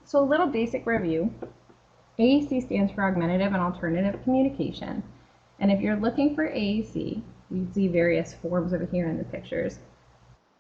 So a little basic review. AAC stands for Augmentative and Alternative Communication. And if you're looking for AAC, you see various forms of it here in the pictures.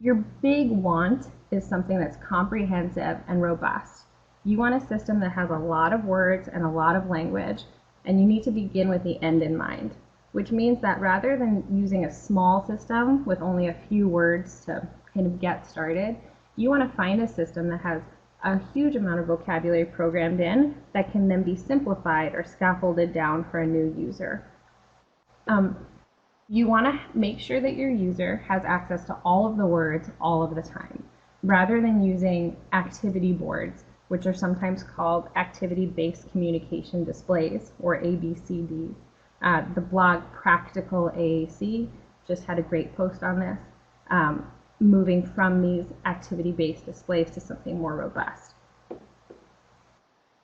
Your big want is something that's comprehensive and robust. You want a system that has a lot of words and a lot of language, and you need to begin with the end in mind, which means that rather than using a small system with only a few words to kind of get started, you want to find a system that has a huge amount of vocabulary programmed in that can then be simplified or scaffolded down for a new user. You want to make sure that your user has access to all of the words all of the time, rather than using activity boards, which are sometimes called activity-based communication displays, or ABCDs. The blog Practical AAC just had a great post on this, moving from these activity-based displays to something more robust.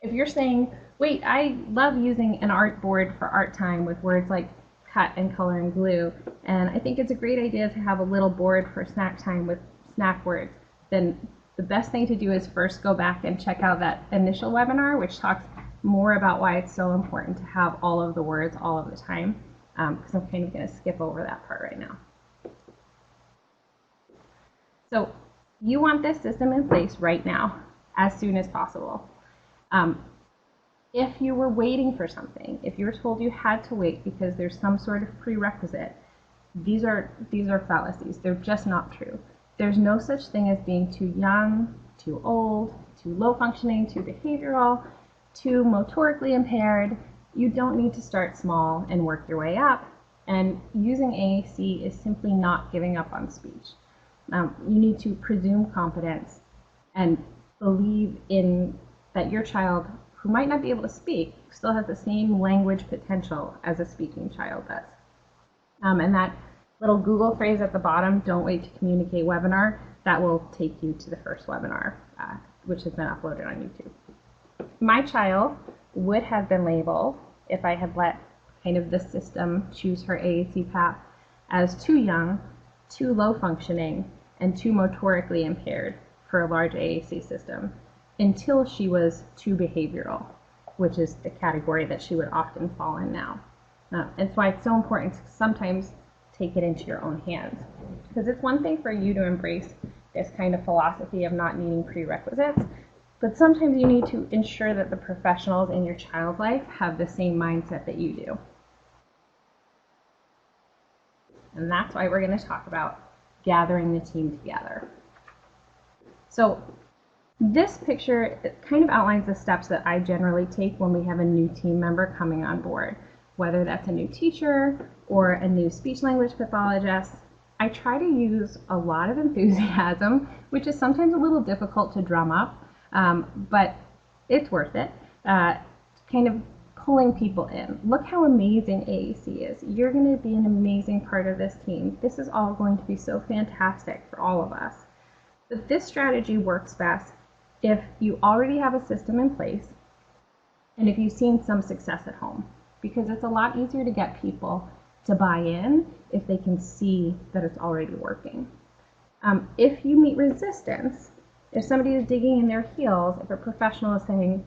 If you're saying, wait, I love using an art board for art time with words like cut and color and glue, and I think it's a great idea to have a little board for snack time with snack words, then the best thing to do is first go back and check out that initial webinar, which talks more about why it's so important to have all of the words all of the time, because I'm kind of going to skip over that part right now. So you want this system in place right now, as soon as possible. If you were waiting for something, if you were told you had to wait because there's some sort of prerequisite, these are fallacies. They're just not true. There's no such thing as being too young, too old, too low functioning, too behavioral, too motorically impaired. You don't need to start small and work your way up. And using AAC is simply not giving up on speech. You need to presume competence and believe in that your child, who might not be able to speak, still has the same language potential as a speaking child does. And that little Google phrase at the bottom, "Don't wait to communicate" webinar, that will take you to the first webinar, which has been uploaded on YouTube. My child would have been labeled, if I had let kind of the system choose her AAC path, as too young, too low functioning, and too motorically impaired for a large AAC system, until she was too behavioral, which is the category that she would often fall in now. That's why it's so important to sometimes take it into your own hands, because it's one thing for you to embrace this kind of philosophy of not needing prerequisites, but sometimes you need to ensure that the professionals in your child's life have the same mindset that you do. And that's why we're going to talk about gathering the team together. So this picture kind of outlines the steps that I generally take when we have a new team member coming on board, whether that's a new teacher or a new speech language pathologist. I try to use a lot of enthusiasm, which is sometimes a little difficult to drum up, but it's worth it. Kind of pulling people in. Look how amazing AAC is. You're going to be an amazing part of this team. This is all going to be so fantastic for all of us. But this strategy works best if you already have a system in place and if you've seen some success at home, because it's a lot easier to get people to buy in if they can see that it's already working. If you meet resistance, if somebody is digging in their heels, if a professional is saying,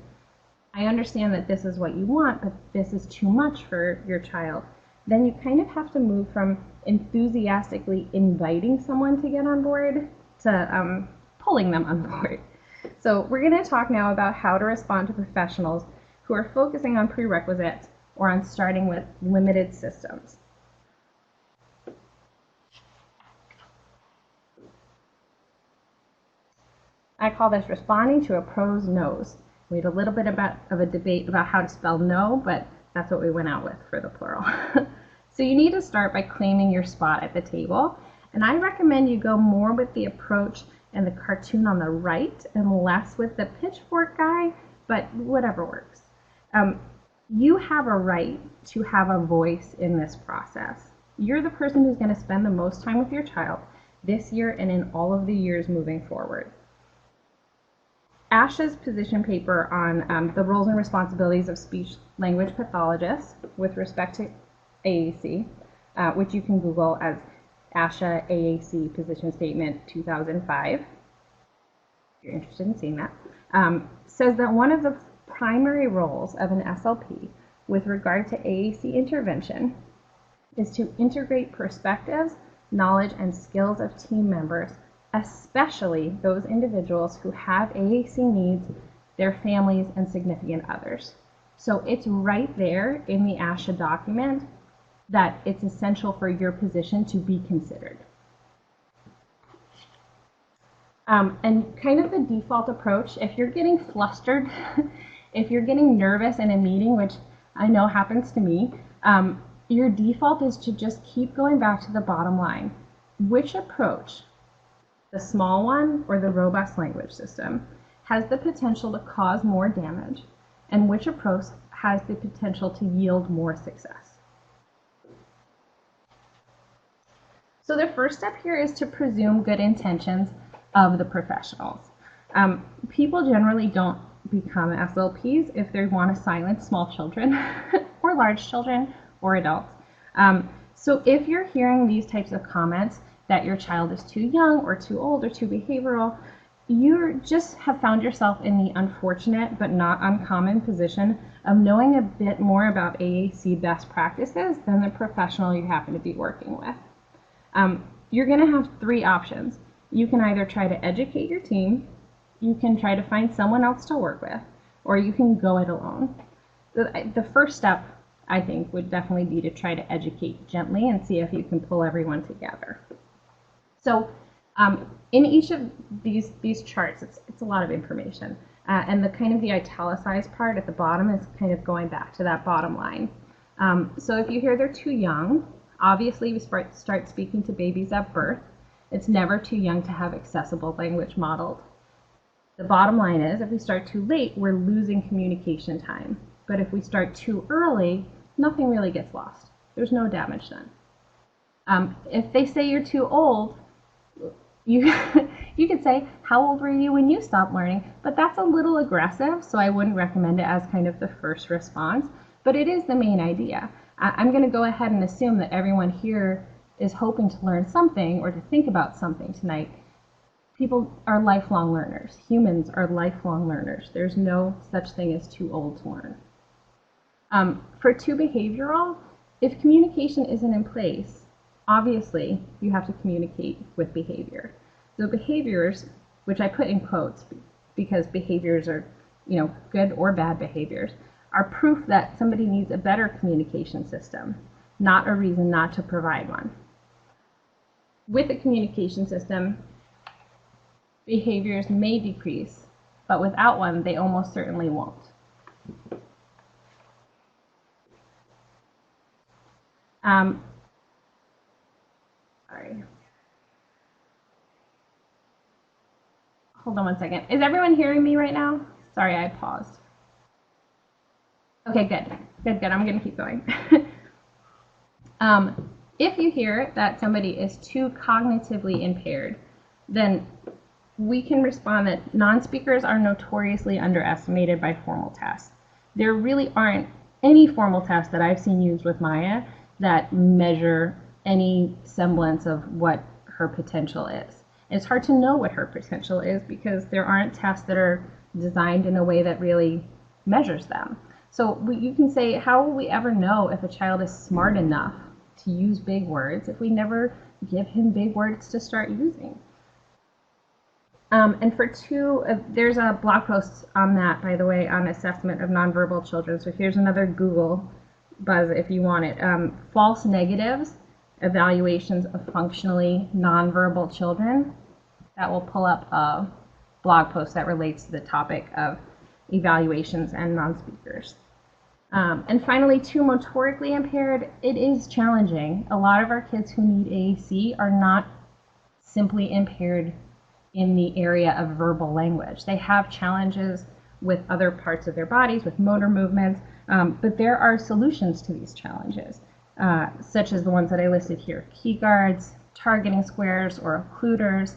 I understand that this is what you want, but this is too much for your child, then you kind of have to move from enthusiastically inviting someone to get on board to pulling them on board. So we're going to talk now about how to respond to professionals who are focusing on prerequisites or on starting with limited systems. I call this responding to a pro's nose. We had a little bit of a debate about how to spell no, but that's what we went out with for the plural. So you need to start by claiming your spot at the table. And I recommend you go more with the approach and the cartoon on the right and less with the pitchfork guy, but whatever works. You have a right to have a voice in this process. You're the person who's going to spend the most time with your child this year and in all of the years moving forward. ASHA's position paper on the roles and responsibilities of speech language pathologists with respect to AAC, which you can Google as ASHA AAC Position Statement 2005, if you're interested in seeing that. says that one of the primary roles of an SLP with regard to AAC intervention is to integrate perspectives, knowledge, and skills of team members, especially those individuals who have AAC needs, their families, and significant others. So it's right there in the ASHA document that it's essential for your position to be considered. And kind of the default approach, if you're getting flustered, if you're getting nervous in a meeting, which I know happens to me, your default is to just keep going back to the bottom line. Which approach, the small one or the robust language system, has the potential to cause more damage, and which approach has the potential to yield more success? So the first step here is to presume good intentions of the professionals. People generally don't become SLPs if they want to silence small children or large children or adults. So if you're hearing these types of comments that your child is too young or too old or too behavioral, you just have found yourself in the unfortunate but not uncommon position of knowing a bit more about AAC best practices than the professional you happen to be working with. You're going to have three options. You can either try to educate your team, you can try to find someone else to work with, or you can go it alone. The first step, I think, would definitely be to try to educate gently and see if you can pull everyone together. So in each of these charts, it's a lot of information. And the kind of the italicized part at the bottom is kind of going back to that bottom line. So if you hear they're too young, obviously we start speaking to babies at birth. It's never too young to have accessible language modeled. The bottom line is, if we start too late, we're losing communication time. But if we start too early, nothing really gets lost. There's no damage done. If they say you're too old, you could say, how old were you when you stopped learning? But that's a little aggressive, so I wouldn't recommend it as kind of the first response. But it is the main idea. I'm going to go ahead and assume that everyone here is hoping to learn something or to think about something tonight. People are lifelong learners. Humans are lifelong learners. There's no such thing as too old to learn. For too behavioral, if communication isn't in place, obviously you have to communicate with behavior. So behaviors, which I put in quotes because behaviors are, good or bad behaviors, are proof that somebody needs a better communication system, not a reason not to provide one. With a communication system, behaviors may decrease, but without one, they almost certainly won't. Sorry. Hold on one second. Is everyone hearing me right now? Sorry, I paused. Okay, good. I'm going to keep going. If you hear that somebody is too cognitively impaired, then we can respond that non-speakers are notoriously underestimated by formal tests. There really aren't any formal tests that I've seen used with Maya that measure any semblance of what her potential is. It's hard to know what her potential is because there aren't tests that are designed in a way that really measures them. So you can say, how will we ever know if a child is smart enough to use big words if we never give him big words to start using? And for two, there's a blog post on that, by the way, on assessment of nonverbal children. So here's another Google buzz if you want it. False negatives, evaluations of functionally nonverbal children. That will pull up a blog post that relates to the topic of evaluations and non-speakers. And finally, too motorically impaired, it is challenging. A lot of our kids who need AAC are not simply impaired in the area of verbal language. They have challenges with other parts of their bodies, with motor movements, but there are solutions to these challenges, such as the ones that I listed here: key guards, targeting squares or occluders,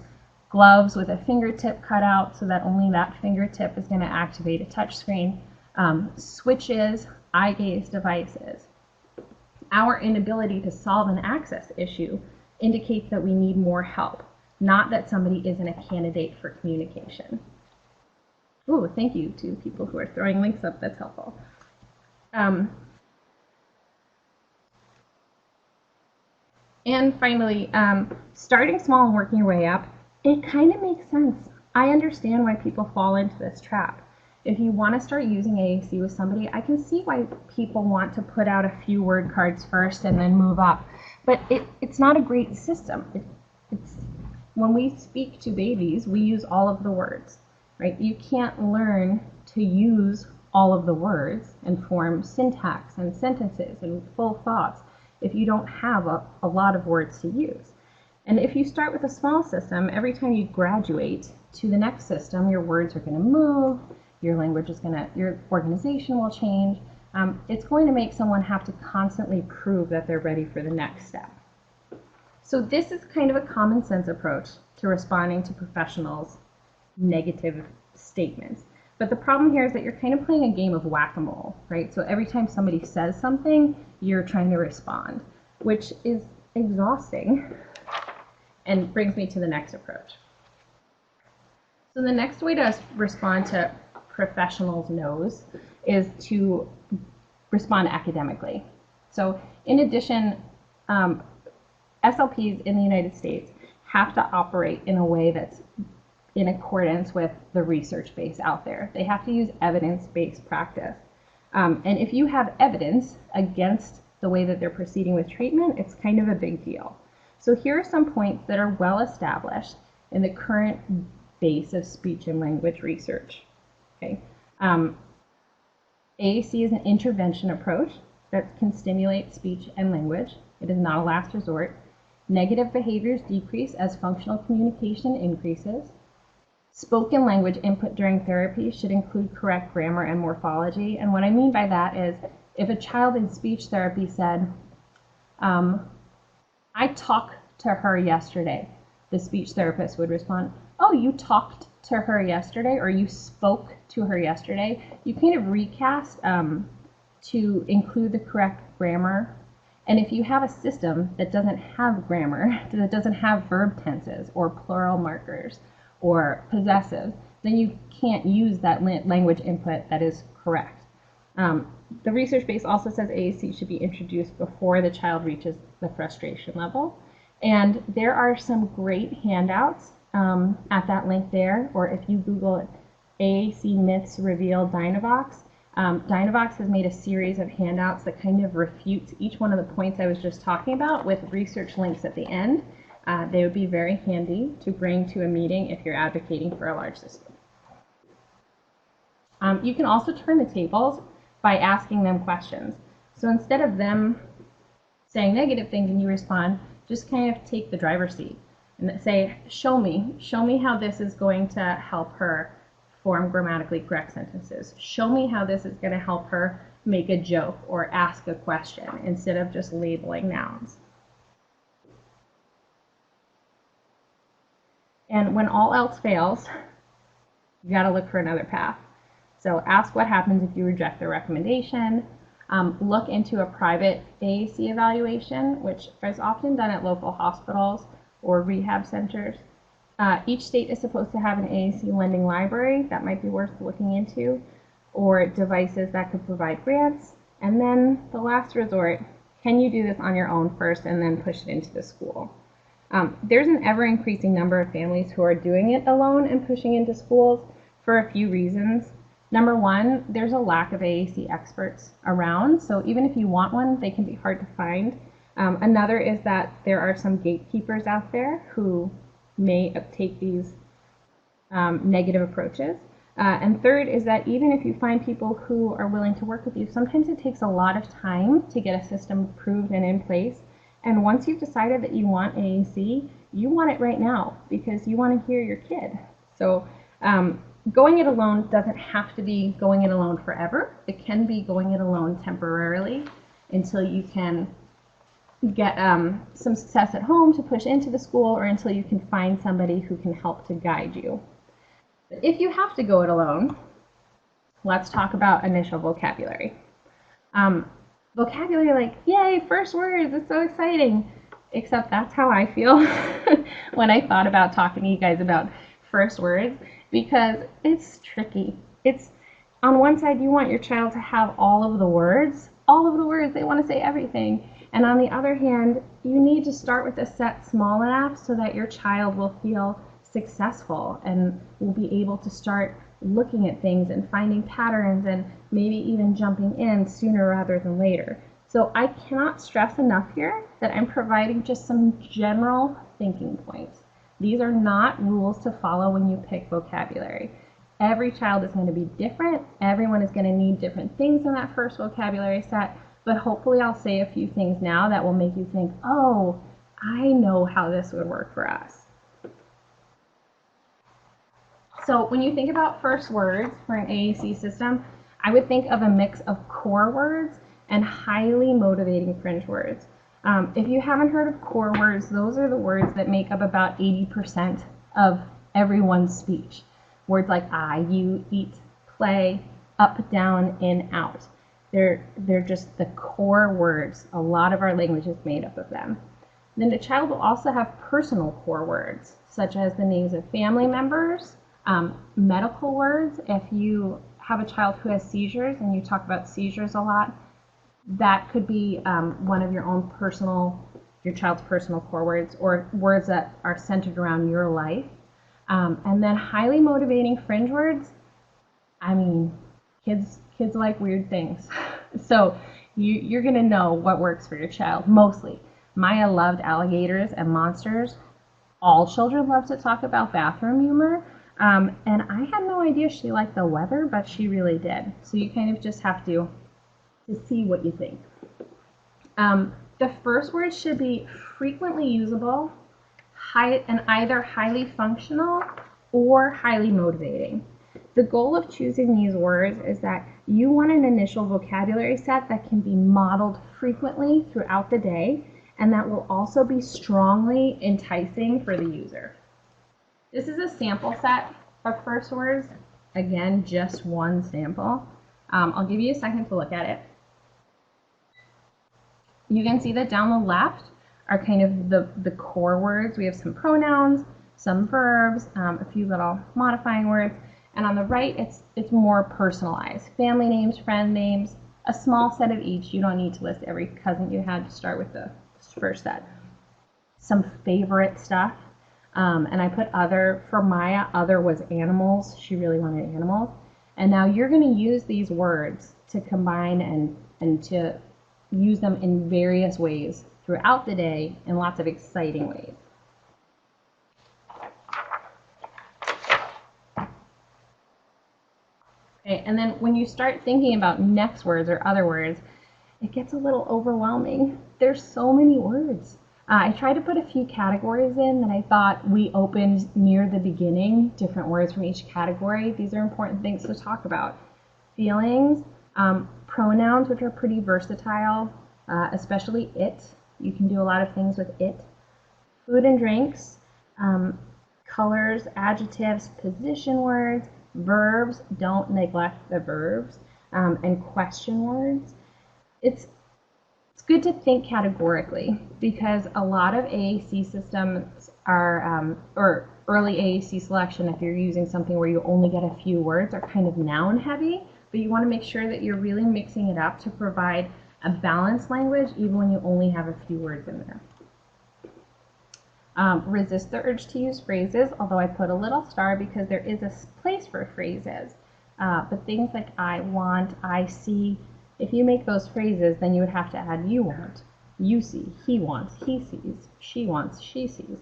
gloves with a fingertip cut out so that only that fingertip is going to activate a touch screen, switches, eye gaze devices. Our inability to solve an access issue indicates that we need more help, not that somebody isn't a candidate for communication. Oh, thank you to people who are throwing links up. That's helpful. And finally, starting small and working your way up, it kind of makes sense. I understand why people fall into this trap. If you want to start using AAC with somebody, I can see why people want to put out a few word cards first and then move up. But it's not a great system. When we speak to babies, we use all of the words, right? You can't learn to use all of the words and form syntax and sentences and full thoughts if you don't have a lot of words to use. And if you start with a small system, every time you graduate to the next system, your words are going to move, your language is going to, your organization will change. It's going to make someone have to constantly prove that they're ready for the next step. So this is kind of a common sense approach to responding to professionals' negative statements. But the problem here is that you're kind of playing a game of whack-a-mole, right? So every time somebody says something, you're trying to respond, which is exhausting and brings me to the next approach. So the next way to respond to professionals' no's is to respond academically. So in addition, SLPs in the United States have to operate in a way that's in accordance with the research base out there. They have to use evidence-based practice. And if you have evidence against the way that they're proceeding with treatment, it's kind of a big deal. So here are some points that are well established in the current base of speech and language research. Okay. AAC is an intervention approach that can stimulate speech and language. It is not a last resort. Negative behaviors decrease as functional communication increases. Spoken language input during therapy should include correct grammar and morphology. And what I mean by that is if a child in speech therapy said, I talked to her yesterday, the speech therapist would respond, oh, you talked to her yesterday, or you spoke to her yesterday. You kind of recast to include the correct grammar. And if you have a system that doesn't have grammar, that doesn't have verb tenses or plural markers or possessive, then you can't use that language input that is correct. The research base also says AAC should be introduced before the child reaches the frustration level. And there are some great handouts at that link there, or if you Google it, AAC Myths Revealed Dynavox. Dynavox has made a series of handouts that kind of refute each one of the points I was just talking about with research links at the end. They would be very handy to bring to a meeting if you're advocating for a large system. You can also turn the tables by asking them questions. So instead of them saying negative things and you respond, just kind of take the driver's seat and say, show me how this is going to help her form grammatically correct sentences. Show me how this is going to help her make a joke or ask a question instead of just labeling nouns. And when all else fails, you got to look for another path. So ask what happens if you reject the recommendation. Look into a private AAC evaluation, which is often done at local hospitals or rehab centers. Each state is supposed to have an AAC lending library. That might be worth looking into, or devices that could provide grants. And then the last resort, can you do this on your own first and then push it into the school? There's an ever-increasing number of families who are doing it alone and pushing into schools for a few reasons. Number one, there's a lack of AAC experts around, so even if you want one, they can be hard to find. Another is that there are some gatekeepers out there who may take these negative approaches. And third is that even if you find people who are willing to work with you, sometimes it takes a lot of time to get a system approved and in place. And once you've decided that you want AAC, you want it right now because you want to hear your kid. So going it alone doesn't have to be going it alone forever. It can be going it alone temporarily until you can get some success at home to push into the school, or until you can find somebody who can help to guide you. But if you have to go it alone, let's talk about initial vocabulary. Vocabulary, like, yay, first words, it's so exciting. Except that's how I feel when I thought about talking to you guys about first words. because it's tricky. It's on one side you want your child to have all of the words, they want to say everything. And on the other hand, you need to start with a set small enough so that your child will feel successful and will be able to start looking at things and finding patterns and maybe even jumping in sooner rather than later. So I cannot stress enough here that I'm providing just some general thinking points. These are not rules to follow when you pick vocabulary. Every child is going to be different. Everyone is going to need different things in that first vocabulary set, but hopefully I'll say a few things now that will make you think, oh, I know how this would work for us. So when you think about first words for an AAC system, I would think of a mix of core words and highly motivating fringe words. If you haven't heard of core words, those are the words that make up about 80% of everyone's speech. Words like I, you, eat, play, up, down, in, out. They're just the core words. A lot of our language is made up of them. Then the child will also have personal core words, such as the names of family members, medical words. If you have a child who has seizures and you talk about seizures a lot, that could be one of your child's personal core words, or words that are centered around your life. And then highly motivating fringe words, I mean, kids like weird things. So you're gonna know what works for your child, mostly. Maya loved alligators and monsters. All children love to talk about bathroom humor. And I had no idea she liked the weather, but she really did. So you kind of just have to see what you think. The first word should be frequently usable, and either highly functional or highly motivating. The goal of choosing these words is that you want an initial vocabulary set that can be modeled frequently throughout the day, and that will also be strongly enticing for the user. This is a sample set of first words. Again, just one sample. I'll give you a second to look at it. You can see that down the left are kind of the core words. We have some pronouns, some verbs, a few little modifying words. And on the right, it's more personalized. Family names, friend names, a small set of each. You don't need to list every cousin you had to start with the first set. Some favorite stuff. And I put other. For Maya, other was animals. She really wanted animals. And now you're going to use these words to combine and to use them in various ways throughout the day in lots of exciting ways. Okay, and then when you start thinking about next words or other words, it gets a little overwhelming. There's so many words. I tried to put a few categories in that I thought we opened near the beginning, different words from each category. These are important things to talk about. Feelings, pronouns, which are pretty versatile, especially it. You can do a lot of things with it. Food and drinks, colors, adjectives, position words, verbs, don't neglect the verbs, and question words. It's good to think categorically because a lot of AAC systems are, or early AAC selection, if you're using something where you only get a few words, are kind of noun heavy, but you want to make sure that you're really mixing it up to provide a balanced language even when you only have a few words in there. Resist the urge to use phrases, although I put a little star because there is a place for phrases. But things like I want, I see, if you make those phrases, then you would have to add you want, you see, he wants, he sees, she wants, she sees.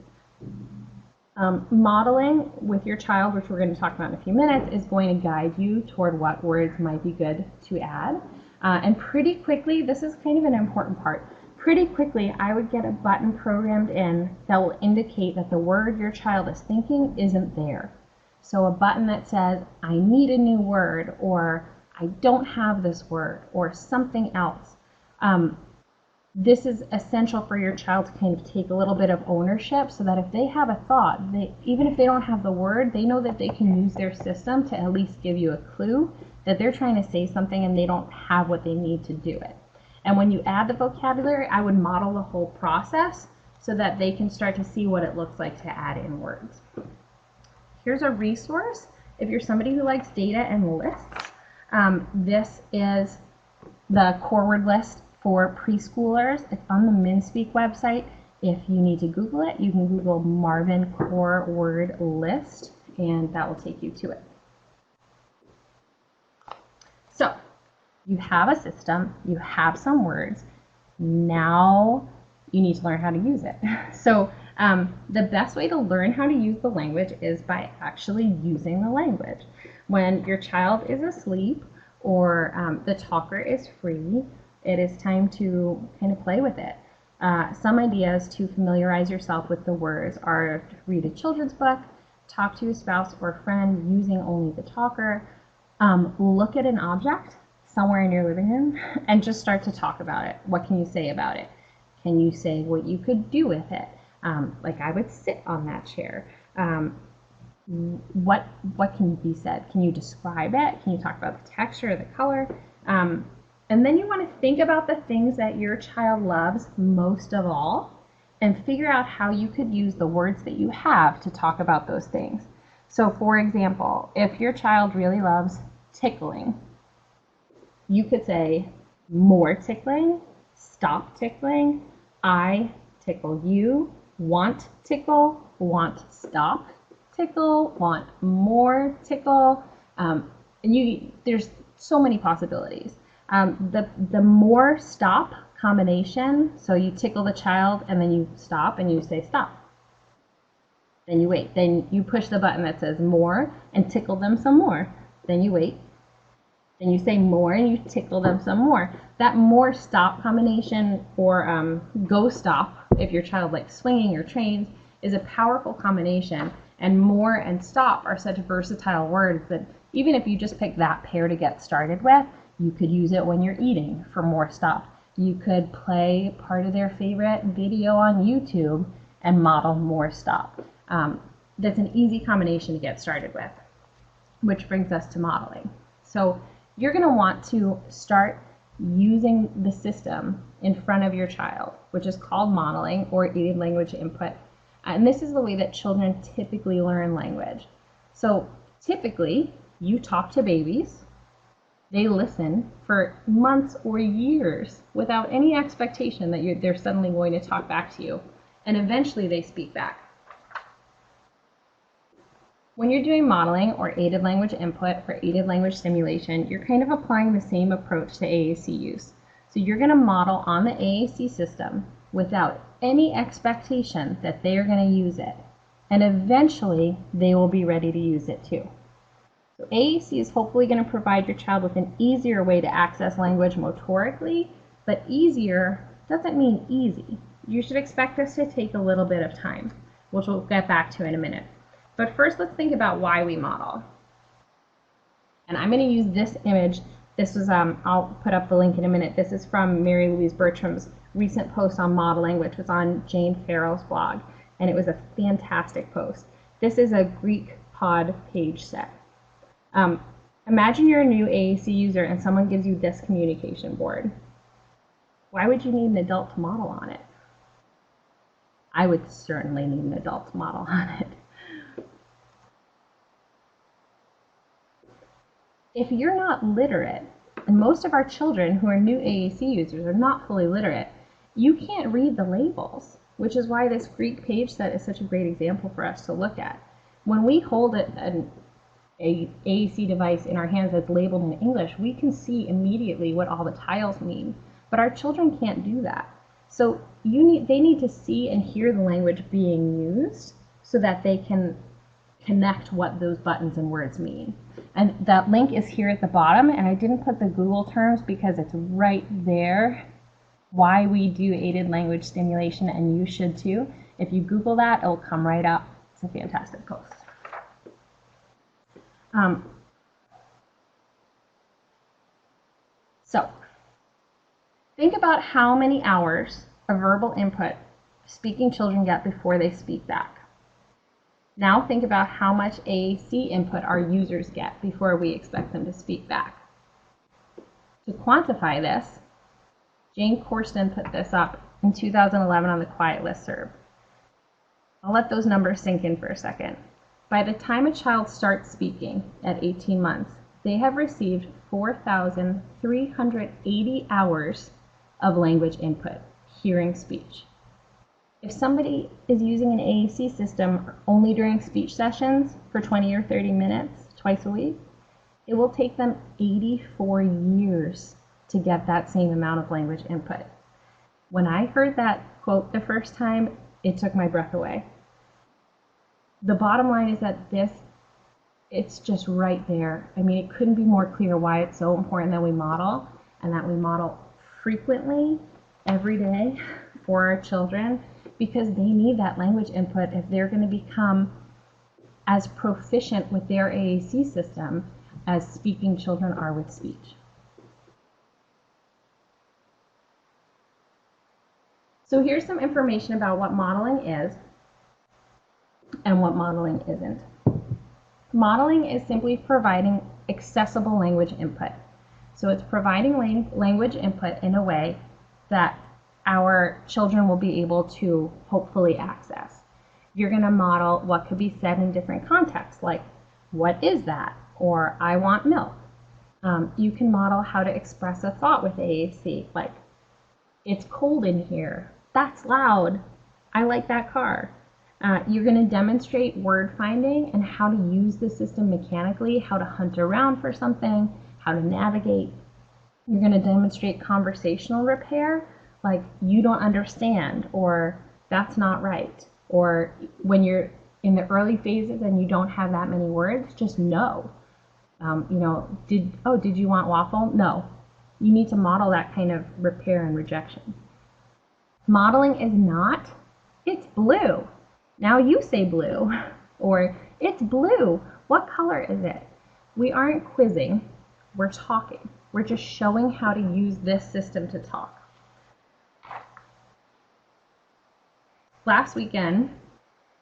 Modeling with your child, which we're going to talk about in a few minutes, is going to guide you toward what words might be good to add. And pretty quickly, this is kind of an important part, pretty quickly I would get a button programmed in that will indicate that the word your child is thinking isn't there. So a button that says, I need a new word, or I don't have this word, or something else. This is essential for your child to kind of take a little bit of ownership so that if they have a thought, even if they don't have the word, they know that they can use their system to at least give you a clue that they're trying to say something and they don't have what they need to do it. And when you add the vocabulary, I would model the whole process so that they can start to see what it looks like to add in words. Here's a resource If you're somebody who likes data and lists, this is the core word list for preschoolers. It's on the MnSpeak website. If you need to Google it, you can Google Marvin core word list, and that will take you to it. So you have a system, you have some words, now you need to learn how to use it. So the best way to learn how to use the language is by actually using the language. When your child is asleep or the talker is free, it is time to kind of play with it. Some ideas to familiarize yourself with the words are to read a children's book, talk to a spouse or friend using only the talker, look at an object somewhere in your living room and just start to talk about it. What can you say about it? Can you say what you could do with it? Like I would sit on that chair. What can be said? Can you describe it? Can you talk about the texture, the color? And then you want to think about the things that your child loves most of all and figure out how you could use the words that you have to talk about those things. So for example, if your child really loves tickling, you could say more tickling, stop tickling, I tickle you, want tickle, want stop tickle, want more tickle. And there's so many possibilities. The more stop combination, so you tickle the child and then you stop and you say stop. Then you wait. Then you push the button that says more and tickle them some more. Then you wait. Then you say more and you tickle them some more. That more stop combination, or go stop, if your child likes swinging or trains, is a powerful combination. And more and stop are such versatile words that even if you just pick that pair to get started with, you could use it when you're eating for more stop. You could play part of their favorite video on YouTube and model more stop. That's an easy combination to get started with, which brings us to modeling. So you're going to want to start using the system in front of your child, which is called modeling or aided language input. And this is the way that children typically learn language. So typically, you talk to babies, they listen for months or years without any expectation that they're suddenly going to talk back to you, and eventually they speak back. When you're doing modeling or aided language input or aided language stimulation, you're kind of applying the same approach to AAC use. So you're going to model on the AAC system without any expectation that they are going to use it. And eventually, they will be ready to use it too. So AAC is hopefully going to provide your child with an easier way to access language motorically, but easier doesn't mean easy. You should expect this to take a little bit of time, which we'll get back to in a minute. But first, let's think about why we model. And I'm going to use this image. This was, I'll put up the link in a minute. This is from Mary Louise Bertram's recent post on modeling, which was on Jane Farrell's blog. And it was a fantastic post. This is a Greek pod page set. Imagine you're a new AAC user and someone gives you this communication board. Why would you need an adult to model on it? I would certainly need an adult to model on it. If you're not literate, and most of our children who are new AAC users are not fully literate, you can't read the labels, which is why this Greek page set is such a great example for us to look at. When we hold an AAC device in our hands that's labeled in English, we can see immediately what all the tiles mean, but our children can't do that. So they need to see and hear the language being used so that they can connect what those buttons and words mean. And that link is here at the bottom, and I didn't put the Google terms because it's right there, why we do aided language stimulation, and you should too. If you Google that, it'll come right up. It's a fantastic post. So think about how many hours of verbal input speaking children get before they speak back. Now think about how much AAC input our users get before we expect them to speak back. To quantify this, Jane Corsten put this up in 2011 on the Quiet listserv. I'll let those numbers sink in for a second. By the time a child starts speaking at 18 months, they have received 4,380 hours of language input, hearing speech. If somebody is using an AAC system only during speech sessions for 20 or 30 minutes twice a week, it will take them 84 years to get that same amount of language input. When I heard that quote the first time, it took my breath away. The bottom line is that it's just right there. I mean, it couldn't be more clear why it's so important that we model, and that we model frequently, every day, for our children, because they need that language input if they're going to become as proficient with their AAC system as speaking children are with speech. So here's some information about what modeling is and what modeling isn't. Modeling is simply providing accessible language input. So it's providing language input in a way that our children will be able to hopefully access. You're going to model what could be said in different contexts, like, what is that? Or, I want milk. You can model how to express a thought with AAC, like, it's cold in here. That's loud. I like that car. You're going to demonstrate word finding and how to use the system mechanically, how to hunt around for something, how to navigate. You're going to demonstrate conversational repair, like, you don't understand, or that's not right. Or when you're in the early phases and you don't have that many words, just no. Did you want waffle? No. You need to model that kind of repair and rejection. Modeling is not, it's blue. Now you say blue. Or, it's blue. What color is it? We aren't quizzing, we're talking. We're just showing how to use this system to talk. Last weekend,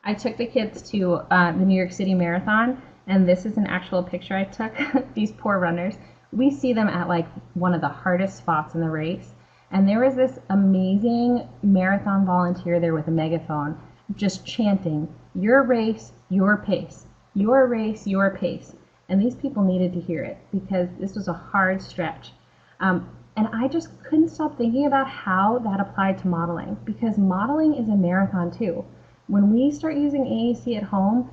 I took the kids to the New York City Marathon, and this is an actual picture I took. These poor runners. We see them at like one of the hardest spots in the race, and there was this amazing marathon volunteer there with a megaphone just chanting, "Your race, your pace. Your race, your pace." And these people needed to hear it because this was a hard stretch. And I just couldn't stop thinking about how that applied to modeling, because modeling is a marathon too. When we start using AAC at home,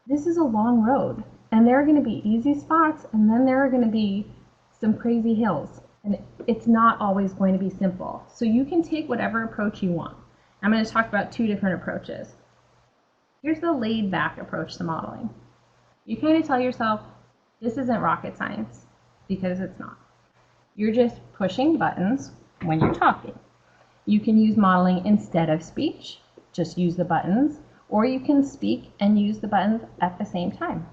this is a long road, and there are going to be easy spots, and then there are going to be some crazy hills, and it's not always going to be simple. So you can take whatever approach you want. I'm going to talk about two different approaches. Here's the laid back approach to modeling. You kind of tell yourself, this isn't rocket science, because it's not. You're just pushing buttons when you're talking. You can use modeling instead of speech, just use the buttons, or you can speak and use the buttons at the same time.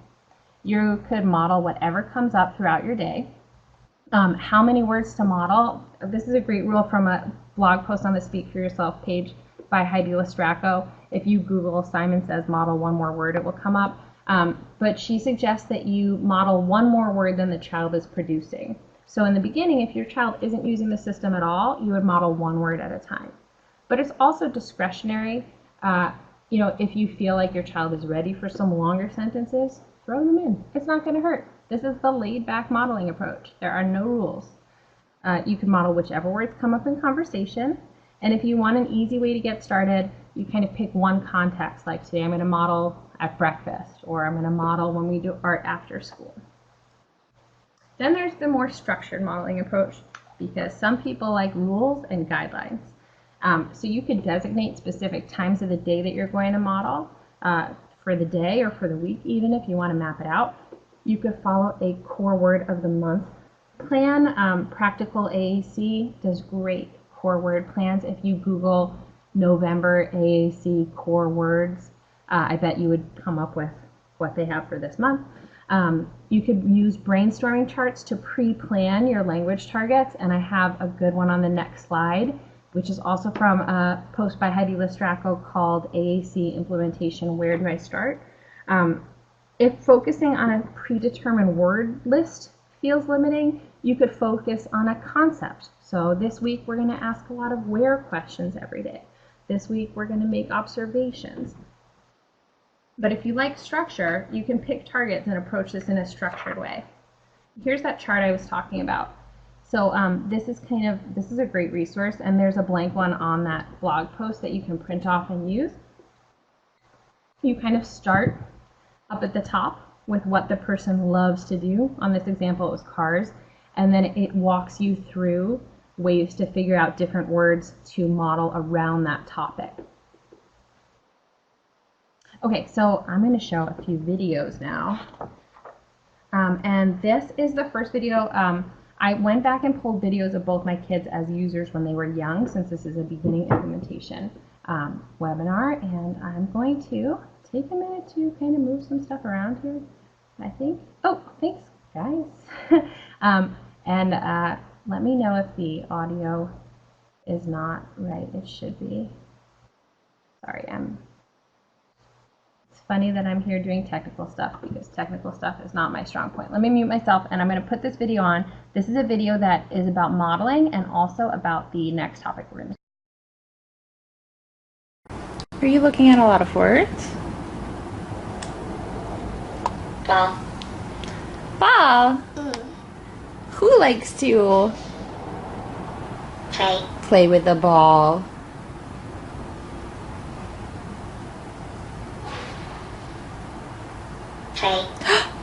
You could model whatever comes up throughout your day. How many words to model? This is a great rule from a blog post on the Speak for Yourself page by Heidi Lestracco. If you Google Simon Says model one more word, it will come up. But she suggests that you model one more word than the child is producing. So in the beginning, if your child isn't using the system at all, you would model one word at a time. But it's also discretionary. If you feel like your child is ready for some longer sentences, throw them in. It's not going to hurt. This is the laid-back modeling approach. There are no rules. You can model whichever words come up in conversation. And if you want an easy way to get started, you kind of pick one context. Like today I'm going to model at breakfast, or I'm going to model when we do art after school. Then there's the more structured modeling approach, because some people like rules and guidelines. So you could designate specific times of the day that you're going to model for the day or for the week, even if you want to map it out. You could follow a core word of the month plan. Practical AAC does great core word plans. If you Google November AAC core words, I bet you would come up with what they have for this month. You could use brainstorming charts to pre-plan your language targets, and I have a good one on the next slide, which is also from a post by Heidi Lestracco called AAC Implementation, Where Do I Start? If focusing on a predetermined word list feels limiting, you could focus on a concept. So this week we're going to ask a lot of where questions every day. This week we're going to make observations. But if you like structure, you can pick targets and approach this in a structured way. Here's that chart I was talking about. So this is a great resource, and there's a blank one on that blog post that you can print off and use. You kind of start up at the top with what the person loves to do. On this example, it was cars, and then it walks you through ways to figure out different words to model around that topic. Okay, so I'm going to show a few videos now. And this is the first video. I went back and pulled videos of both my kids as users when they were young, since this is a beginning implementation webinar. And I'm going to take a minute to kind of move some stuff around here, I think. Oh, thanks, guys. Let me know if the audio is not right. It should be. Sorry, it's funny that I'm here doing technical stuff because technical stuff is not my strong point. Let me mute myself and I'm going to put this video on. This is a video that is about modeling and also about the next topic we're going to. Are you looking at a lot of words? Ball. Ball? Who likes to play with the ball?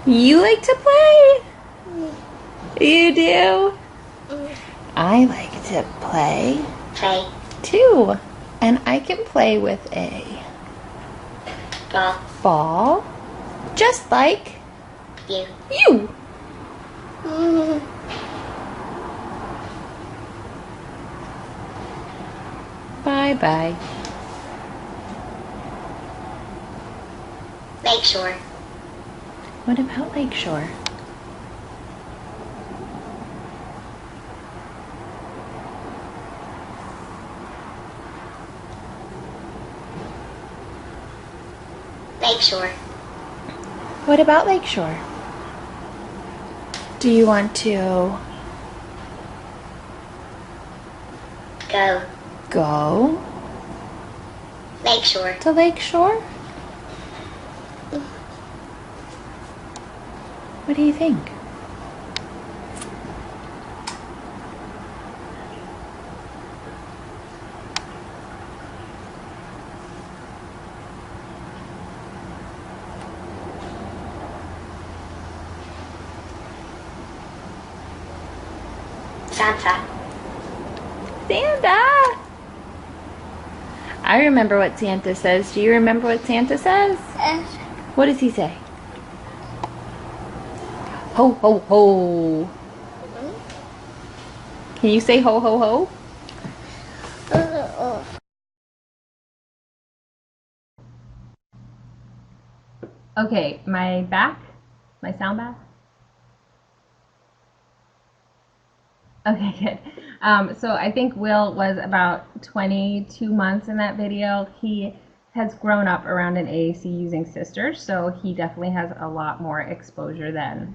You like to play? You do? I like to play too. And I can play with a ball just like you. Bye-bye. Lakeshore. What about Lakeshore? Lakeshore. What about Lakeshore? Do you want to go Lakeshore. to Lakeshore? What do you think? Santa. Santa! I remember what Santa says. Do you remember what Santa says? What does he say? Ho, ho, ho. Can you say ho, ho, ho? Okay, my sound back? Okay, good. So I think Will was about 22 months in that video. He has grown up around an AAC using Sisters, so he definitely has a lot more exposure than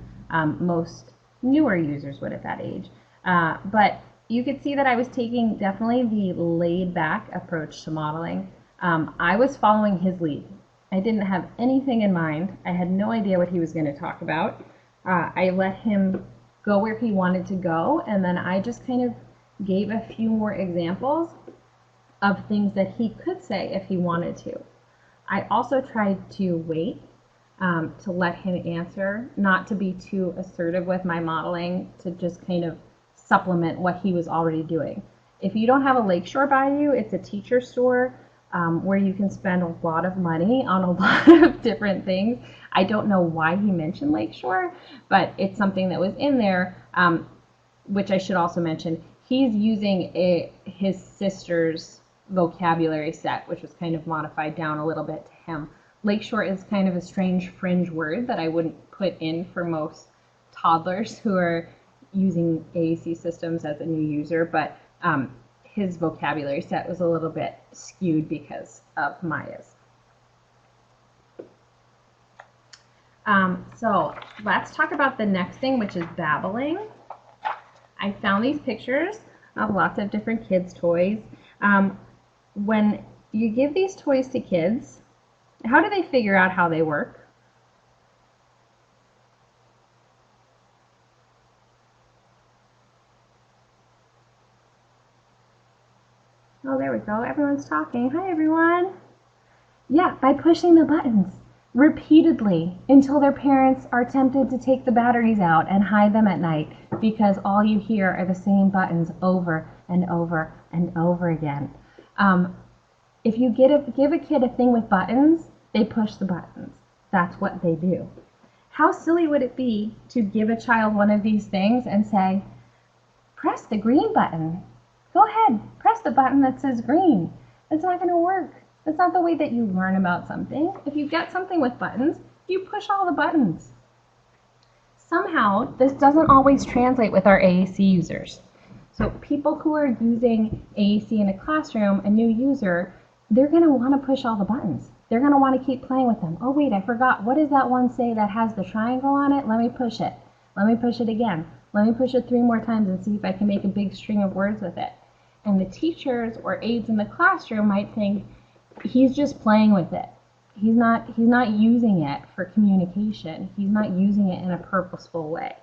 most newer users would at that age. But you could see that I was taking definitely the laid-back approach to modeling. I was following his lead. I didn't have anything in mind. I had no idea what he was going to talk about. I let him go where he wanted to go, and then I just kind of gave a few more examples of things that he could say if he wanted to. I also tried to wait to let him answer, not to be too assertive with my modeling, to just kind of supplement what he was already doing. If you don't have a Lakeshore by you, it's a teacher store where you can spend a lot of money on a lot of different things. I don't know why he mentioned Lakeshore, but it's something that was in there, which I should also mention. He's using his sister's vocabulary set, which was kind of modified down a little bit to him. Lakeshore is kind of a strange fringe word that I wouldn't put in for most toddlers who are using AAC systems as a new user, but his vocabulary set was a little bit skewed because of Maya's. So let's talk about the next thing, which is babbling. I found these pictures of lots of different kids' toys. When you give these toys to kids, How do they figure out how they work? Oh, there we go. Everyone's talking. Hi, everyone. Yeah, by pushing the buttons repeatedly until their parents are tempted to take the batteries out and hide them at night because all you hear are the same buttons over and over and over again. If you give a kid a thing with buttons, they push the buttons. That's what they do. How silly would it be to give a child one of these things and say, press the green button. Go ahead, press the button that says green. It's not going to work. That's not the way that you learn about something. If you get something with buttons, you push all the buttons. Somehow, this doesn't always translate with our AAC users. So people who are using AAC in a classroom, a new user, they're going to want to push all the buttons. They're going to want to keep playing with them. Oh wait, I forgot. What does that one say that has the triangle on it? Let me push it. Let me push it again. Let me push it 3 more times and see if I can make a big string of words with it. And the teachers or aides in the classroom might think, he's just playing with it. He's not using it for communication. He's not using it in a purposeful way.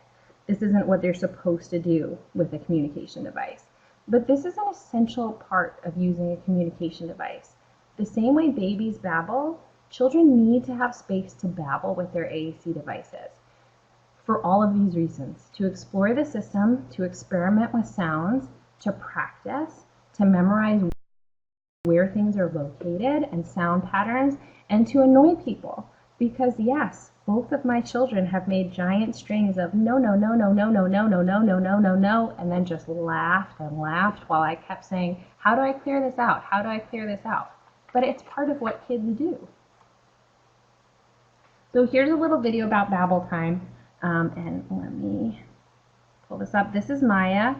This isn't what they're supposed to do with a communication device. But this is an essential part of using a communication device. The same way babies babble, children need to have space to babble with their AAC devices. For all of these reasons, to explore the system, to experiment with sounds, to practice, to memorize where things are located and sound patterns, and to annoy people. Because yes, both of my children have made giant strings of no, no, no, no, no, no, no, no, no, no, no, no, no, and then just laughed and laughed while I kept saying, how do I clear this out? How do I clear this out? But it's part of what kids do. So here's a little video about Babble time. And let me pull this up. This is Maya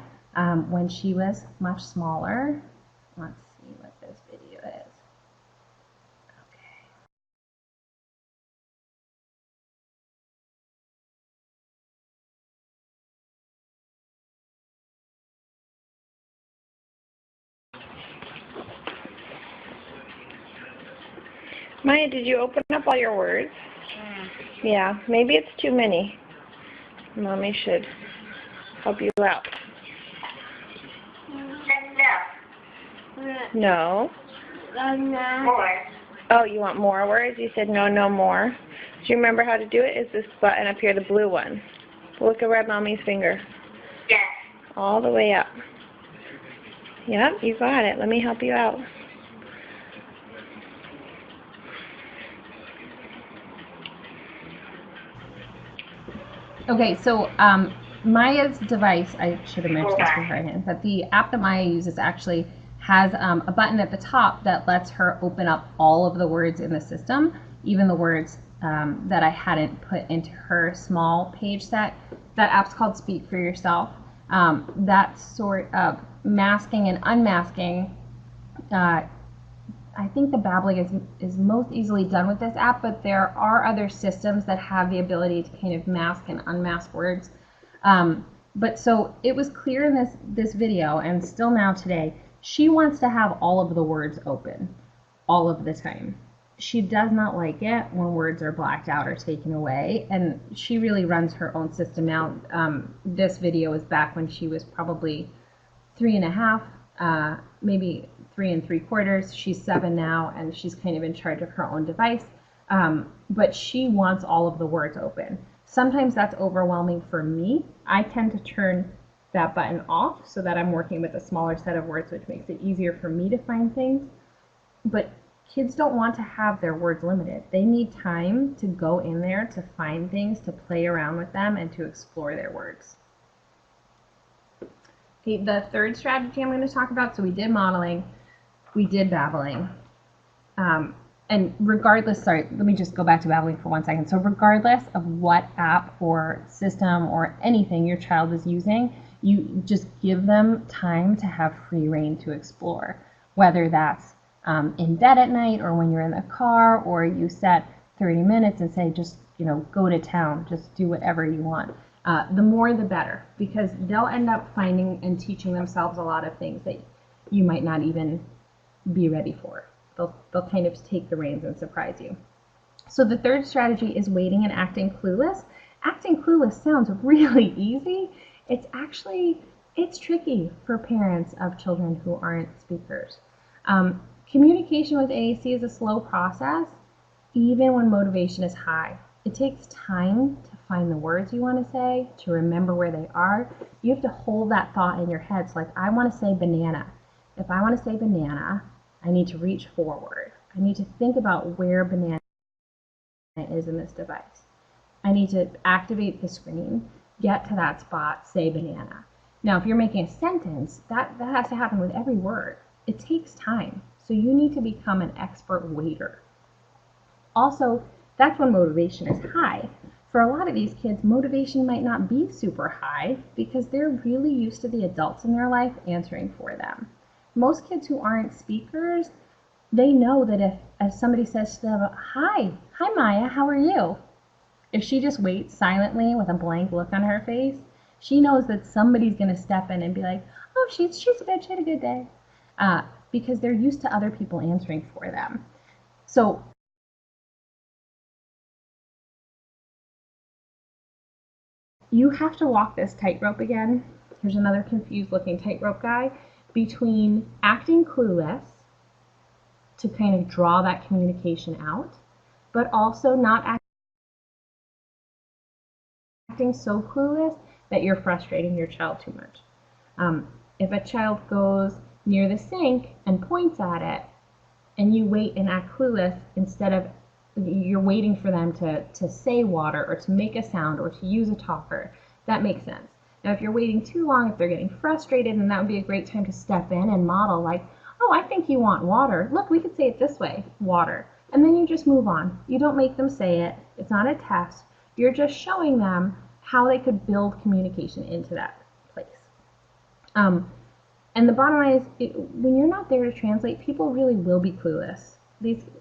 when she was much smaller. Let's see what this video is. Okay. Maya, did you open up all your words? Yeah, maybe it's too many. Mommy should help you out. No. More. Oh, you want more words? You said no, no more. Do you remember how to do it? Is this button up here, the blue one? Look at Mommy's finger. Yes. All the way up. Yep, you got it. Let me help you out. Okay, so Maya's device, I should have mentioned this beforehand, but the app that Maya uses actually has a button at the top that lets her open up all of the words in the system, even the words that I hadn't put into her small page set. That app's called Speak for Yourself. That sort of masking and unmasking, I think the babbling is most easily done with this app, but there are other systems that have the ability to kind of mask and unmask words. But so it was clear in this video, and still now today, she wants to have all of the words open all of the time. She does not like it when words are blacked out or taken away, and she really runs her own system now. This video is back when she was probably 3.5, maybe 3 3/4. She's 7 now, and she's kind of in charge of her own device. But she wants all of the words open. Sometimes that's overwhelming for me. I tend to turn that button off so that I'm working with a smaller set of words, which makes it easier for me to find things. But kids don't want to have their words limited. They need time to go in there to find things, to play around with them, and to explore their words. Okay, the third strategy I'm going to talk about, so we did modeling, we did babbling. And regardless, sorry, let me just go back to babbling for 1 second. So regardless of what app or system or anything your child is using, you just give them time to have free reign to explore, whether that's in bed at night or when you're in the car, or you set 30 minutes and say, just, go to town, just do whatever you want. The more the better, because they'll end up finding and teaching themselves a lot of things that you might not even be ready for. They'll kind of take the reins and surprise you. So the third strategy is waiting and acting clueless. Acting clueless sounds really easy. It's tricky for parents of children who aren't speakers. Communication with AAC is a slow process, even when motivation is high. It takes time to find the words you want to say, to remember where they are. You have to hold that thought in your head. So like, I want to say banana. If I want to say banana, I need to reach forward. I need to think about where banana is in this device. I need to activate the screen, get to that spot, say banana. Now, if you're making a sentence, that has to happen with every word. It takes time. So you need to become an expert waiter. Also, that's when motivation is high. For a lot of these kids, motivation might not be super high because they're really used to the adults in their life answering for them. Most kids who aren't speakers, they know that if somebody says to them, hi Maya, how are you? If she just waits silently with a blank look on her face, she knows that somebody's going to step in and be like, oh, she's good, she had a good day. Because they're used to other people answering for them. So you have to walk this tightrope again. Here's another confused looking tightrope guy, between acting clueless to kind of draw that communication out, but also not acting so clueless that you're frustrating your child too much. If a child goes near the sink and points at it, and you wait and act clueless, instead of you're waiting for them to say water or to make a sound or to use a talker, that makes sense. Now, if you're waiting too long, if they're getting frustrated, then that would be a great time to step in and model like, oh, I think you want water. Look, we could say it this way, water. And then you just move on. You don't make them say it. It's not a test. You're just showing them how they could build communication into that place. And the bottom line is, when you're not there to translate, people really will be clueless.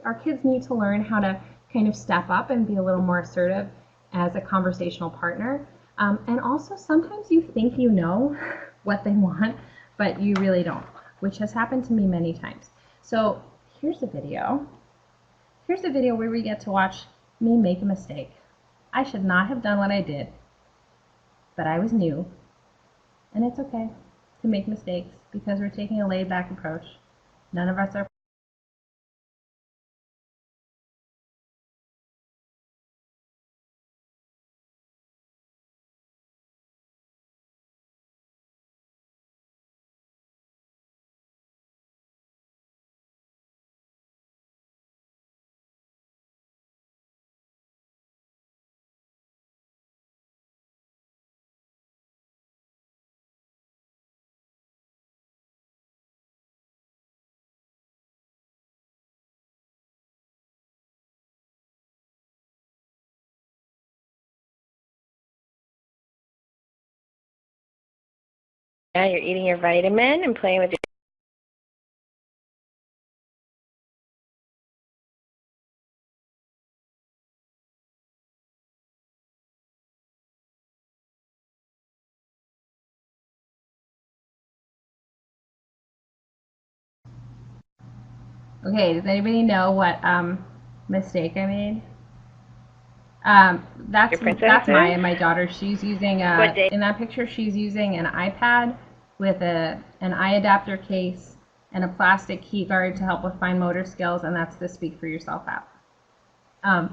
Our kids need to learn how to kind of step up and be a little more assertive as a conversational partner. And also, sometimes you think you know what they want, but you really don't, which has happened to me many times. So here's a video. Here's a video where we get to watch me make a mistake. I should not have done what I did, but I was new, and it's okay to make mistakes because we're taking a laid-back approach. None of us are Yeah, you're eating your vitamin and playing with your... Okay, does anybody know what mistake I made? That's Maya, my daughter. She's using in that picture she's using an iPad with an eye adapter case and a plastic key guard to help with fine motor skills, and that's the Speak for Yourself app.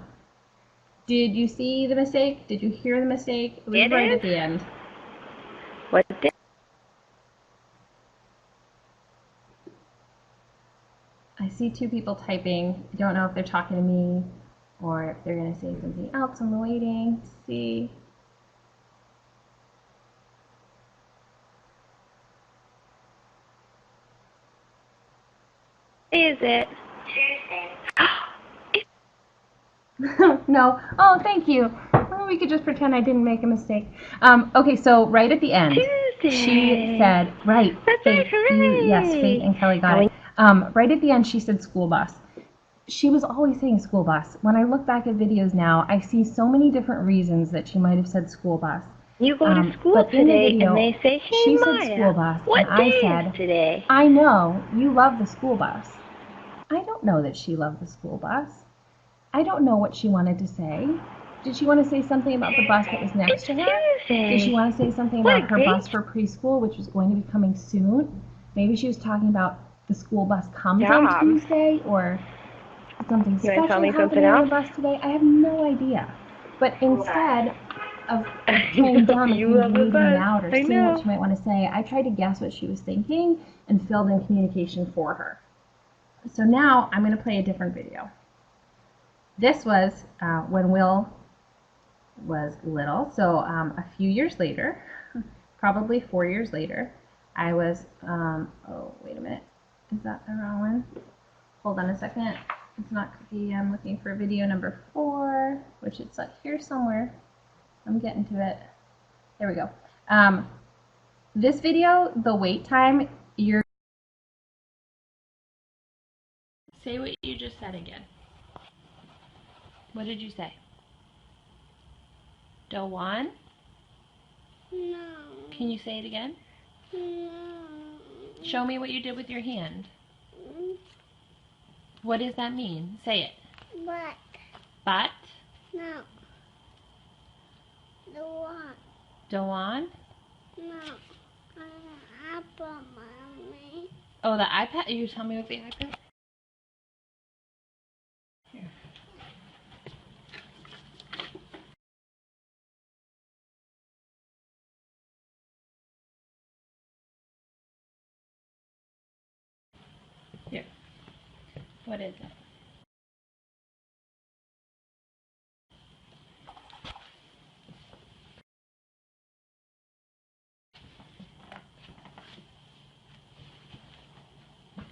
Did you see the mistake? Did you hear the mistake? It was right at the end. What did? I see two people typing. I don't know if they're talking to me or if they're going to say something else. I'm waiting to see. Is it? No. Oh, thank you. Well, we could just pretend I didn't make a mistake. Okay, so right at the end, Tuesday. She said, right, That's Faith, right. yes, Faith and Kelly got it. Right at the end, she said school bus. She was always saying school bus. When I look back at videos now, I see so many different reasons that she might have said school bus. You go to school but in the today video, and they say, hey, she Maya, said school bus, what and day I said, is today? I know, you love the school bus. I don't know that she loved the school bus. I don't know what she wanted to say. Did she want to say something about the bus that was next to her? Did she want to say something What a about her great- bus for preschool, which was going to be coming soon? Maybe she was talking about the school bus comes on Job. Tuesday, or something You wanna special tell me something happening on the else? bus today. I have no idea. But instead of I playing know, dumb and you kind love of the reading bus. out or I seeing what know. she might want to say, I tried to guess what she was thinking and filled in communication for her. So now I'm going to play a different video. This was when Will was little, so a few years later, probably 4 years later, I was, oh, wait a minute, is that the wrong one? Hold on a second, it's not Cookie, I'm looking for video number 4, which it's like here somewhere. I'm getting to it. There we go. This video, the wait time, you're... Say what you just said again. What did you say? Dawan? No. Can you say it again? No. Show me what you did with your hand. What does that mean? Say it. What? But? No. The one. Dawan? No. Apple, mommy. Oh, the iPad? You tell me with the iPad? Here. Here. What is it?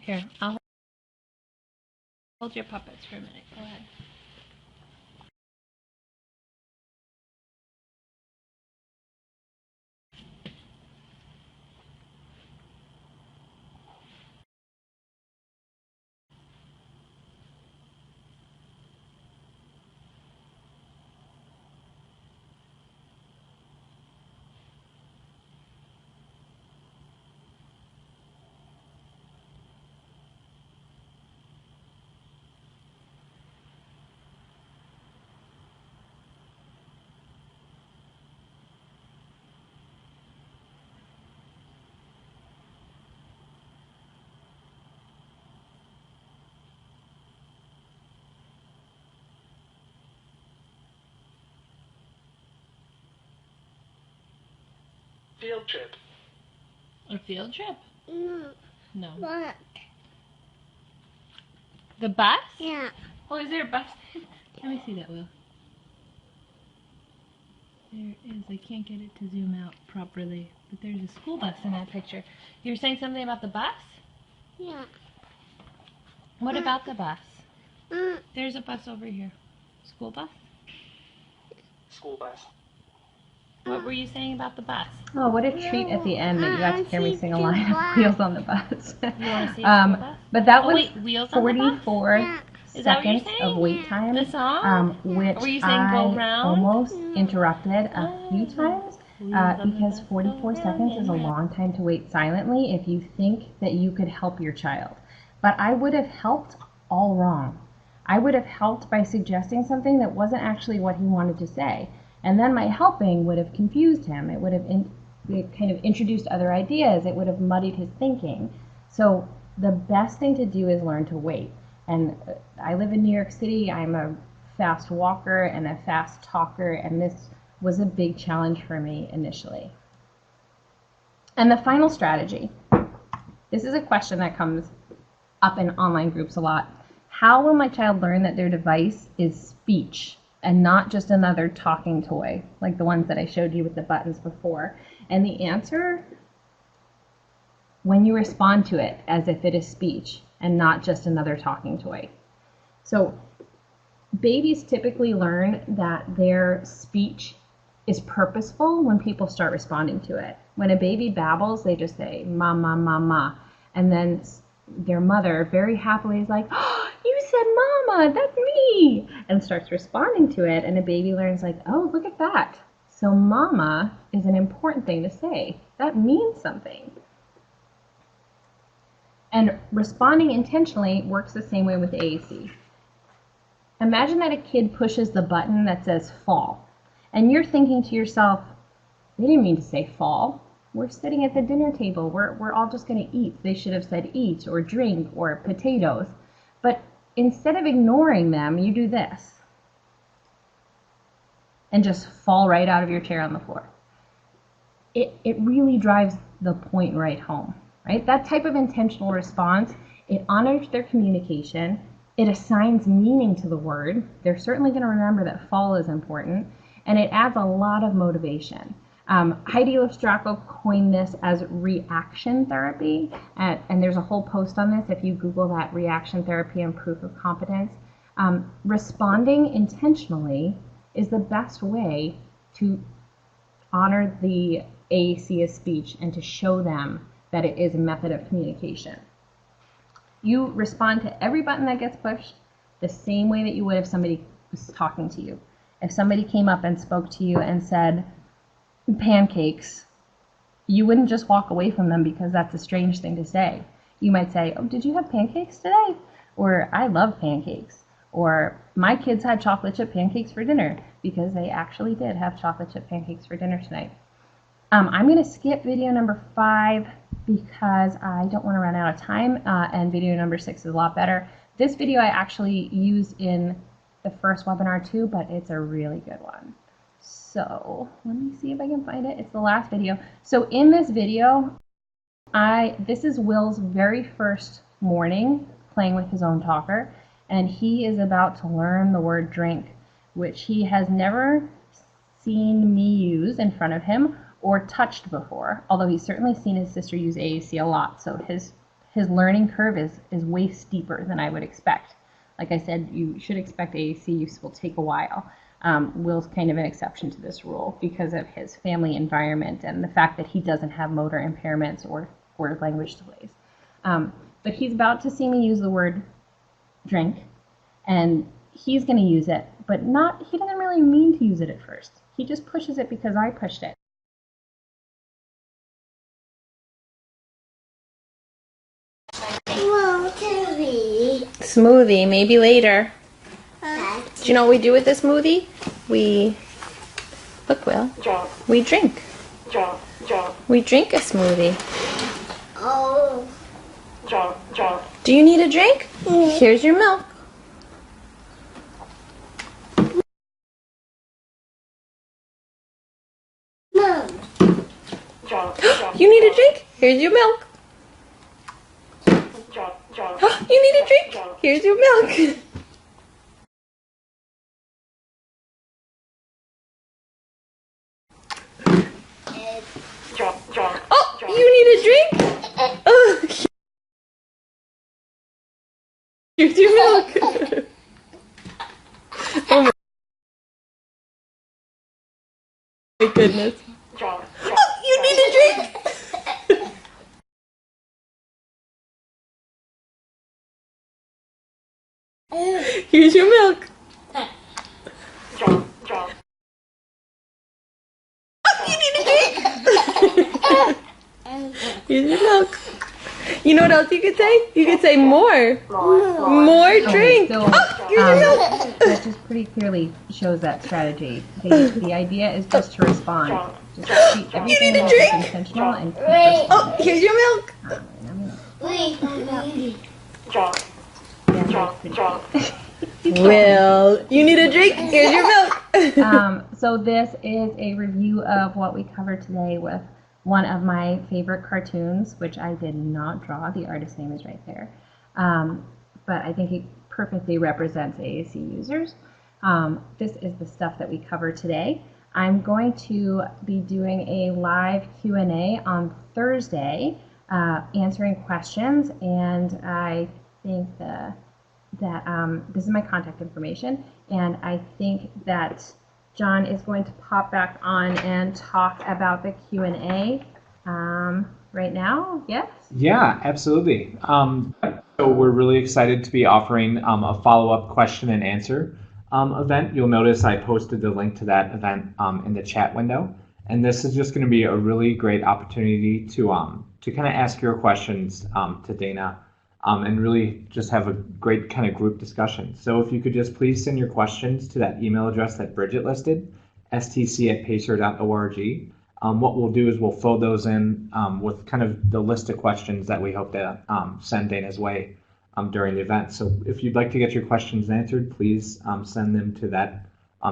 Here, I'll hold your puppets for a minute. Go ahead. Field trip. A field trip? No. No. What? The bus? Yeah. Oh, is there a bus? Let me see that, Will. There is. I can't get it to zoom out properly, but there's a school bus in that picture. You were saying something about the bus? Yeah. What about the bus? Mm. There's a bus over here. School bus? School bus. What were you saying about the bus? Oh, what a treat at the end that you got to hear me sing a line of Wheels on the Bus. You want to see school bus? But that Oh, was wait, Wheels on the Bus? 44 Yeah. Is that what you're seconds saying? of wait time, The song? which Were you saying go I round? almost interrupted a few times Wheels on the because bus 44 go seconds round is a and long time to wait silently if you think that you could help your child. But I would have helped all wrong. I would have helped by suggesting something that wasn't actually what he wanted to say. And then my helping would have confused him. It would have it kind of introduced other ideas. It would have muddied his thinking. So the best thing to do is learn to wait. And I live in New York City. I'm a fast walker and a fast talker, and this was a big challenge for me initially. And the final strategy. This is a question that comes up in online groups a lot. How will my child learn that their device is speech and not just another talking toy, like the ones that I showed you with the buttons before? And the answer, when you respond to it as if it is speech and not just another talking toy. So babies typically learn that their speech is purposeful when people start responding to it. When a baby babbles, they just say, ma, ma, ma, ma. And then their mother very happily is like, oh, you said mama, that's me, and starts responding to it, and a baby learns like, oh, look at that. So mama is an important thing to say. That means something. And responding intentionally works the same way with AAC. Imagine that a kid pushes the button that says fall, and you're thinking to yourself, they didn't mean to say fall. We're sitting at the dinner table. We're all just going to eat. They should have said eat or drink or potatoes. But instead of ignoring them, you do this and just fall right out of your chair on the floor. It really drives the point right home, right? That type of intentional response, it honors their communication. It assigns meaning to the word. They're certainly going to remember that fall is important, and it adds a lot of motivation. Heidi Lifstrako coined this as reaction therapy, and there's a whole post on this if you Google that, reaction therapy and proof of competence. Responding intentionally is the best way to honor the AAC of speech and to show them that it is a method of communication. You respond to every button that gets pushed the same way that you would if somebody was talking to you. If somebody came up and spoke to you and said, pancakes, you wouldn't just walk away from them because that's a strange thing to say. You might say, oh, did you have pancakes today? Or I love pancakes. Or my kids had chocolate chip pancakes for dinner, because they actually did have chocolate chip pancakes for dinner tonight. I'm going to skip video number 5 because I don't want to run out of time, and video number 6 is a lot better. This video I actually used in the first webinar too, but it's a really good one. So let me see if I can find it. It's the last video. So in this video, this is Will's very first morning playing with his own talker, and he is about to learn the word drink, which he has never seen me use in front of him or touched before, although he's certainly seen his sister use AAC a lot, so his learning curve is way steeper than I would expect. Like I said, you should expect AAC use will take a while. Will's kind of an exception to this rule because of his family environment and the fact that he doesn't have motor impairments or language delays. But he's about to see me use the word drink, and he's going to use it, but he doesn't really mean to use it at first. He just pushes it because I pushed it. Smoothie, maybe later. Do you know what we do with this smoothie? Look, Will, we drink. We drink a smoothie. Oh. Do you need a drink? Here's your milk. Mom. You need a drink? Here's your milk. You need a drink? Here's your milk. Oh, you need a drink? Oh. Here's your milk. Oh my goodness. Oh, you need a drink? Here's your milk. Oh, you need a drink? Here's your milk. You know what else you could say? You could say more. More drink. So, oh, here's your milk. That just pretty clearly shows that strategy. The idea is just to respond. Just treat everything as intentional and keep responding. Oh, here's your milk. Will, you need a drink? Here's your milk. So this is a review of what we covered today with one of my favorite cartoons, which I did not draw. The artist's name is right there. But I think it perfectly represents AAC users. This is the stuff that we covered today. I'm going to be doing a live Q&A on Thursday, answering questions, and I think that this is my contact information, and I think that John is going to pop back on and talk about the Q&A right now. Yes? Yeah, absolutely. So we're really excited to be offering a follow-up question and answer event. You'll notice I posted the link to that event in the chat window. And this is just going to be a really great opportunity to kind of ask your questions to Dana and really just have a great kind of group discussion. So if you could just please send your questions to that email address that Bridget listed, stc@pacer.org. What we'll do is we'll fill those in with kind of the list of questions that we hope to send Dana's way during the event. So if you'd like to get your questions answered, please send them to that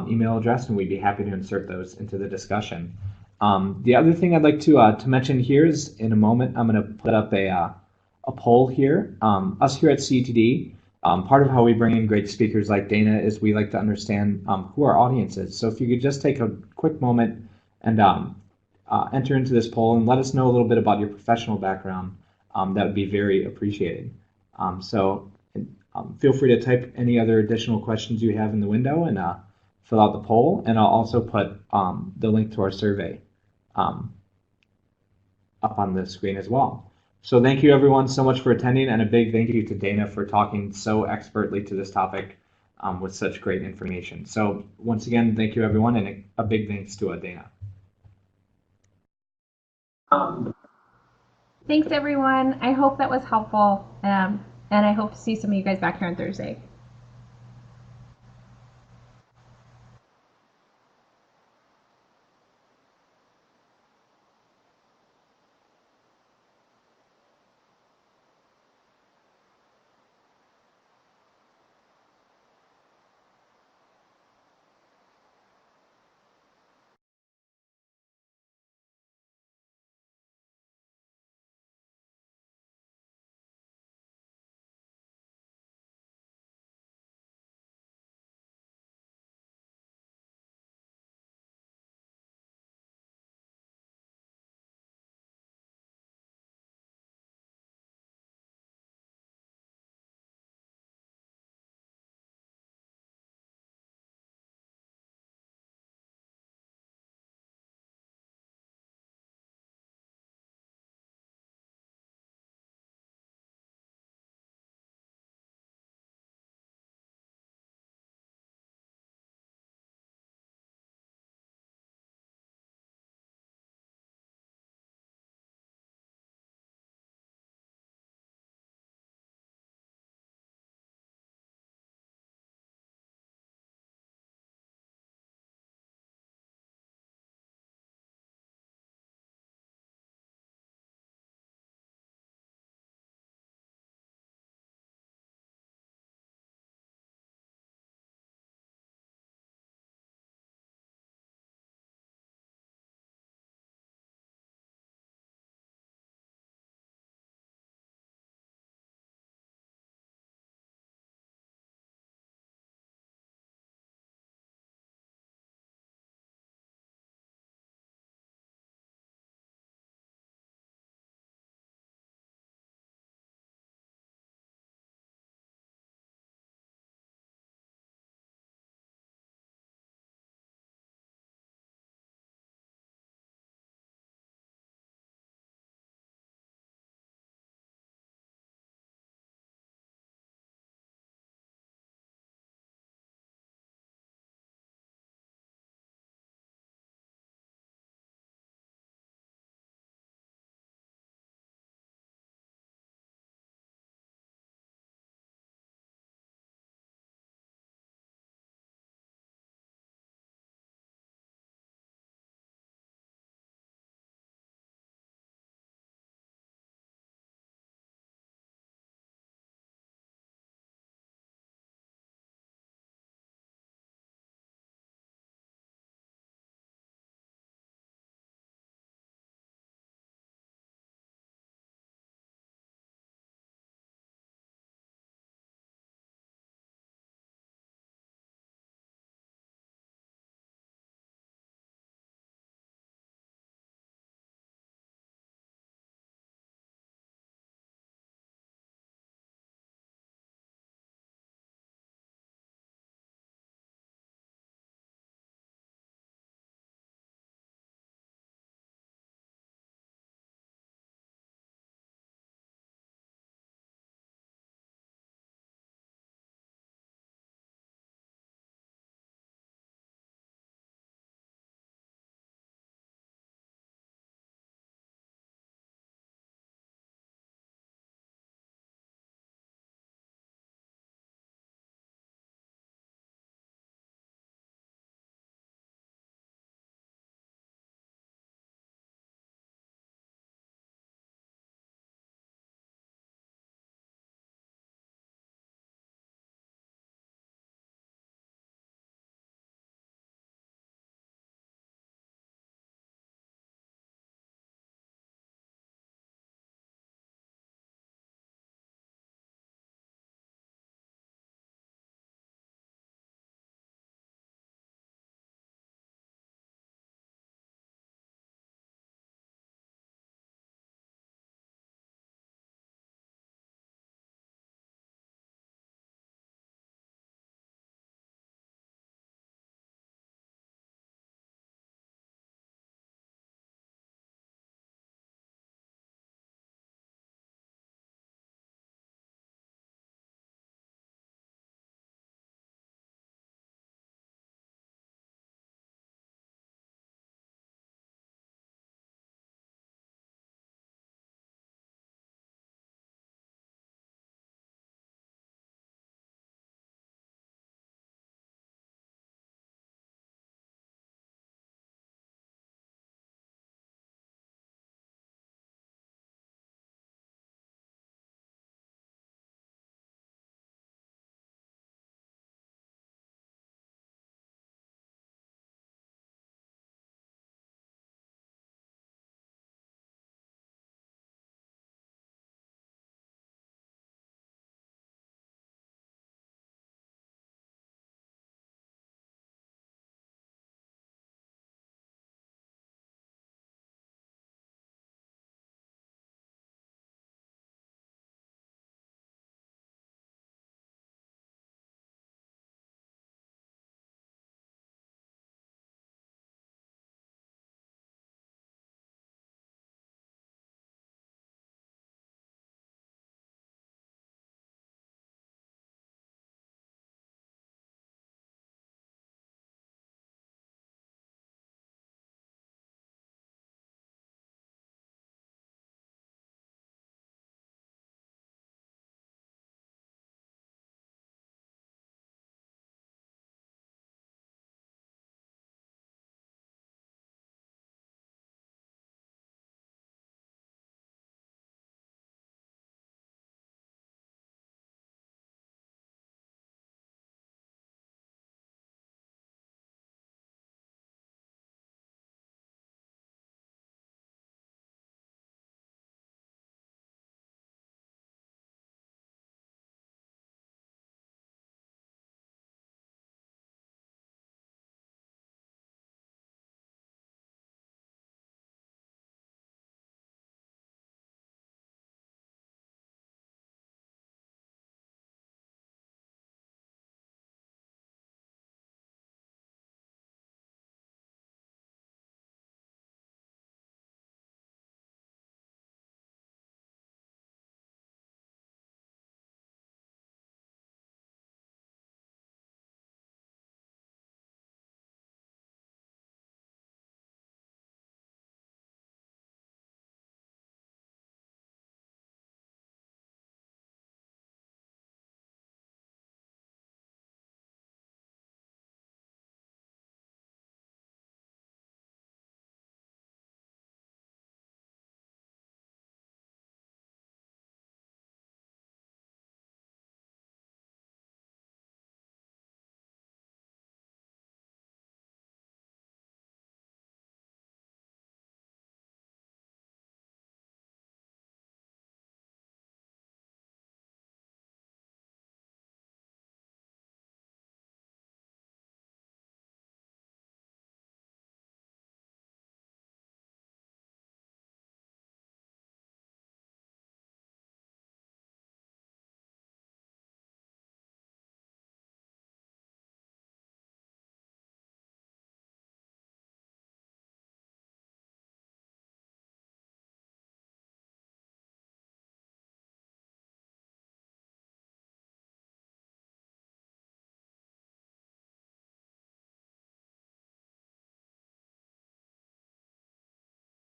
email address, and we'd be happy to insert those into the discussion. The other thing I'd like to mention here is in a moment I'm going to put up a poll here. Us here at CETD, part of how we bring in great speakers like Dana is we like to understand who our audience is. So if you could just take a quick moment and enter into this poll and let us know a little bit about your professional background, that would be very appreciated. So feel free to type any other additional questions you have in the window and fill out the poll, and I'll also put the link to our survey up on the screen as well. So thank you everyone so much for attending, and a big thank you to Dana for talking so expertly to this topic with such great information. So once again, thank you everyone, and a big thanks to Dana. Thanks everyone. I hope that was helpful, and I hope to see some of you guys back here on Thursday.